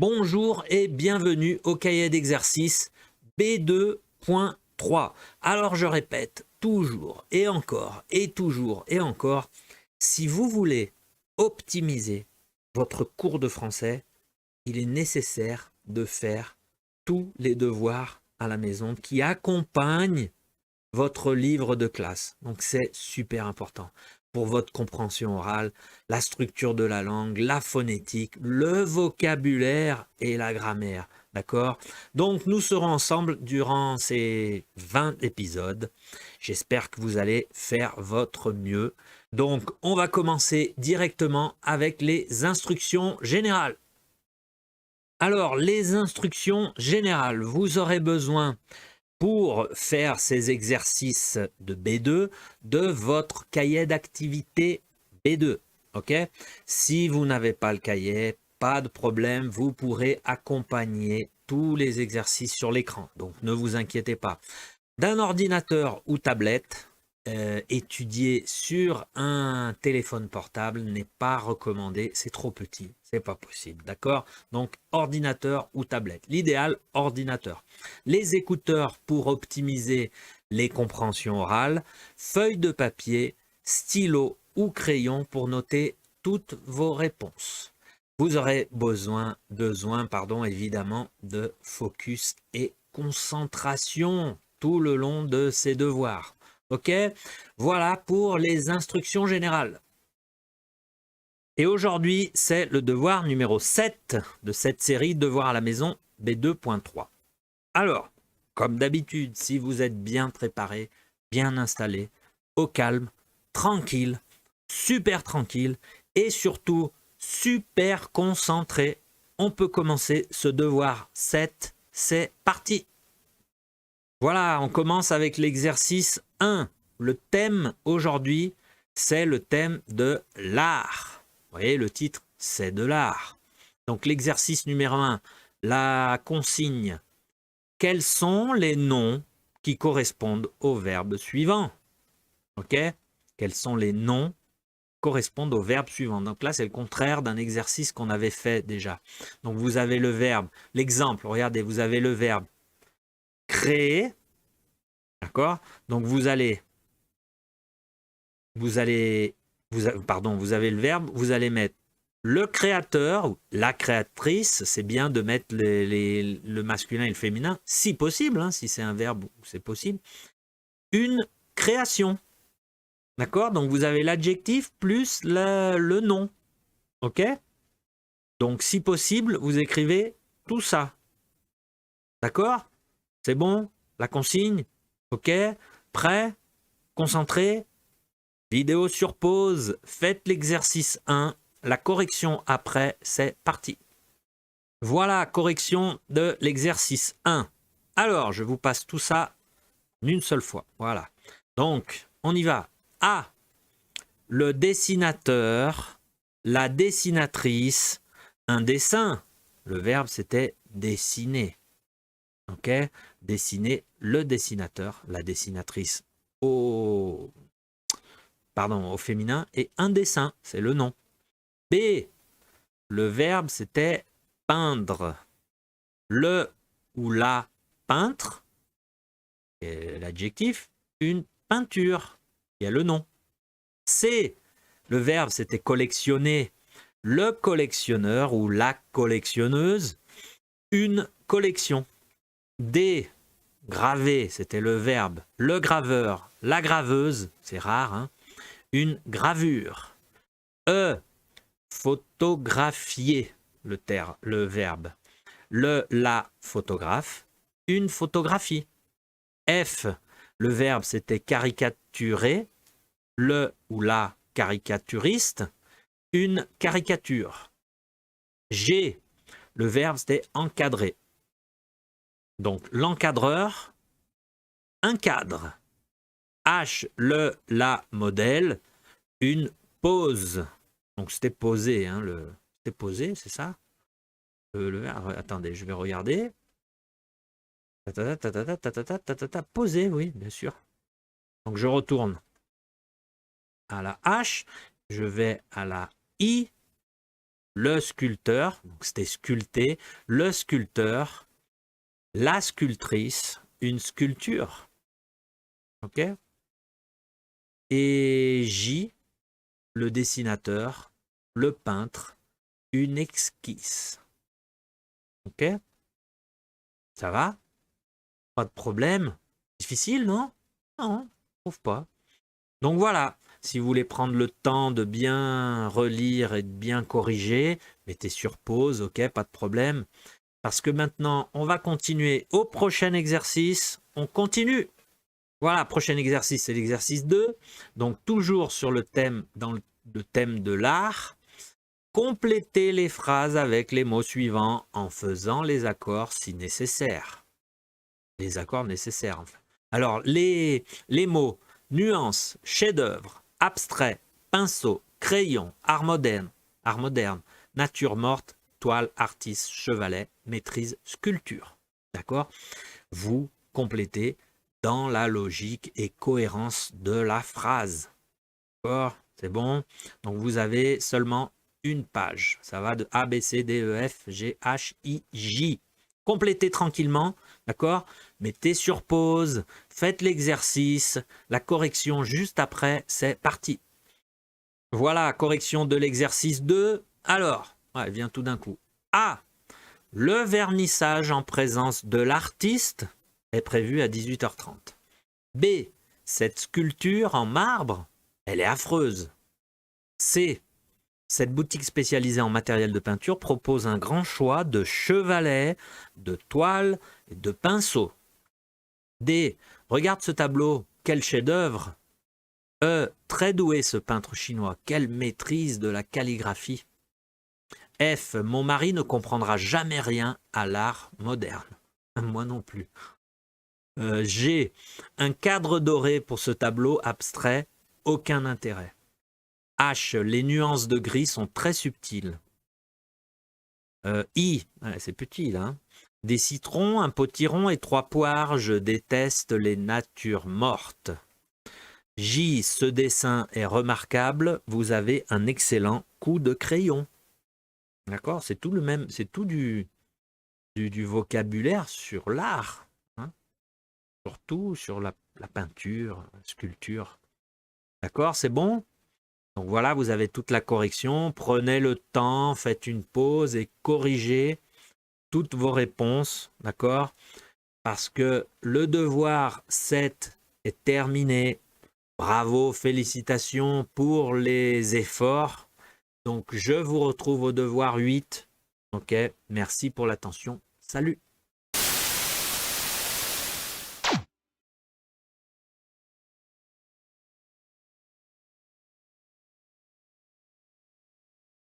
Bonjour et bienvenue au cahier d'exercice B2.3. Alors je répète toujours et encore et toujours et encore, si vous voulez optimiser votre cours de français, il est nécessaire de faire tous les devoirs à la maison qui accompagnent votre livre de classe. Donc c'est super important pour votre compréhension orale, la structure de la langue, la phonétique, le vocabulaire et la grammaire. D'accord? Donc nous serons ensemble durant ces 20 épisodes. J'espère que vous allez faire votre mieux. Donc on va commencer directement avec les instructions générales. Alors les instructions générales, vous aurez besoin pour faire ces exercices de B2 de votre cahier d'activité B2. Ok? Si vous n'avez pas le cahier, pas de problème, vous pourrez accompagner tous les exercices sur l'écran. Donc ne vous inquiétez pas. D'un ordinateur ou tablette, étudier sur un téléphone portable n'est pas recommandé, c'est trop petit, c'est pas possible, d'accord? Donc ordinateur ou tablette, l'idéal ordinateur. Les écouteurs pour optimiser les compréhensions orales, feuille de papier, stylo ou crayon pour noter toutes vos réponses. Vous aurez besoin évidemment de focus et concentration tout le long de ces devoirs. Ok? Voilà pour les instructions générales. Et aujourd'hui, c'est le devoir numéro 7 de cette série Devoir à la maison B2.3. Alors, comme d'habitude, si vous êtes bien préparé, bien installé, au calme, tranquille, super tranquille et surtout super concentré, on peut commencer ce devoir 7. C'est parti! Voilà, on commence avec l'exercice 1. Le thème aujourd'hui, c'est le thème de l'art. Vous voyez, le titre, c'est de l'art. Donc l'exercice numéro 1, la consigne. Quels sont les noms qui correspondent au verbe suivant? Ok? Quels sont les noms qui correspondent au verbe suivant? Donc là, c'est le contraire d'un exercice qu'on avait fait déjà. Donc vous avez le verbe, l'exemple, regardez, vous avez le verbe créer. D'accord? Donc vous avez le verbe, vous allez mettre le créateur ou la créatrice, c'est bien de mettre le masculin et le féminin, si possible, hein, si c'est un verbe, c'est possible. Une création. D'accord? Donc vous avez l'adjectif plus le nom. Ok? Donc si possible, vous écrivez tout ça. D'accord? C'est bon? La consigne? Ok? Prêt? Concentré? Vidéo sur pause, faites l'exercice 1, la correction après, c'est parti. Voilà, correction de l'exercice 1. Alors, je vous passe tout ça une seule fois. Voilà. Donc, on y va. A. Le dessinateur, la dessinatrice, un dessin. Le verbe, c'était dessiner. Ok? Dessiner, le dessinateur, la dessinatrice au féminin, et un dessin, c'est le nom. B, le verbe, c'était peindre. Le ou la peintre, l'adjectif, une peinture, il y a le nom. C, le verbe, c'était collectionner. Le collectionneur ou la collectionneuse, une collection. D, graver, c'était le verbe. Le graveur, la graveuse, c'est rare, hein, une gravure. E, photographier, le verbe. La photographe, une photographie. F, le verbe, c'était caricaturer. Le ou la caricaturiste, une caricature. G, le verbe, c'était encadrer. Donc, l'encadreur, un cadre. H, la modèle, une pose. Donc, c'était poser, hein, c'était poser, c'est ça? Le verbe, attendez, je vais regarder. Poser, oui, bien sûr. Donc, je retourne à la H, je vais à la I, le sculpteur, donc c'était sculpté, le sculpteur, la sculptrice, une sculpture. Ok? Et J, le dessinateur, le peintre, une esquisse. Ok? Ça va? Pas de problème? Difficile, non? Non, je trouve pas. Donc voilà, si vous voulez prendre le temps de bien relire et de bien corriger, mettez sur pause, ok, pas de problème. Parce que maintenant, on va continuer au prochain exercice. On continue. Voilà, prochain exercice, c'est l'exercice 2. Donc toujours sur le thème, dans le thème de l'art. Complétez les phrases avec les mots suivants en faisant les accords si nécessaire. Les accords nécessaires, enfin. Alors, les mots nuance, chef-d'œuvre, abstrait, pinceau, crayon, art moderne, nature morte, toile, artiste, chevalet, maîtrise, sculpture. D'accord? Vous complétez dans la logique et cohérence de la phrase. D'accord? C'est bon? Donc, vous avez seulement une page. Ça va de A, B, C, D, E, F, G, H, I, J. Complétez tranquillement, d'accord? Mettez sur pause, faites l'exercice, la correction juste après, c'est parti. Voilà, correction de l'exercice 2. Alors, elle vient tout d'un coup. A. Le vernissage en présence de l'artiste est prévu à 18h30. B. Cette sculpture en marbre, elle est affreuse. C. Cette boutique spécialisée en matériel de peinture propose un grand choix de chevalets, de toiles et de pinceaux. D. Regarde ce tableau, quel chef-d'œuvre. E. Très doué ce peintre chinois, quelle maîtrise de la calligraphie. F. Mon mari ne comprendra jamais rien à l'art moderne. Moi non plus. G. Un cadre doré pour ce tableau abstrait, aucun intérêt. H. Les nuances de gris sont très subtiles. I. C'est petit là. Des citrons, un potiron et 3 poires, je déteste les natures mortes. J. Ce dessin est remarquable, vous avez un excellent coup de crayon. D'accord? C'est tout le même, c'est tout du vocabulaire sur l'art. Hein, surtout sur la peinture, la sculpture. D'accord? C'est bon? Donc voilà, vous avez toute la correction. Prenez le temps, faites une pause et corrigez toutes vos réponses. D'accord? Parce que le devoir 7 est terminé. Bravo, félicitations pour les efforts. Donc je vous retrouve au devoir 8. Ok, merci pour l'attention. Salut!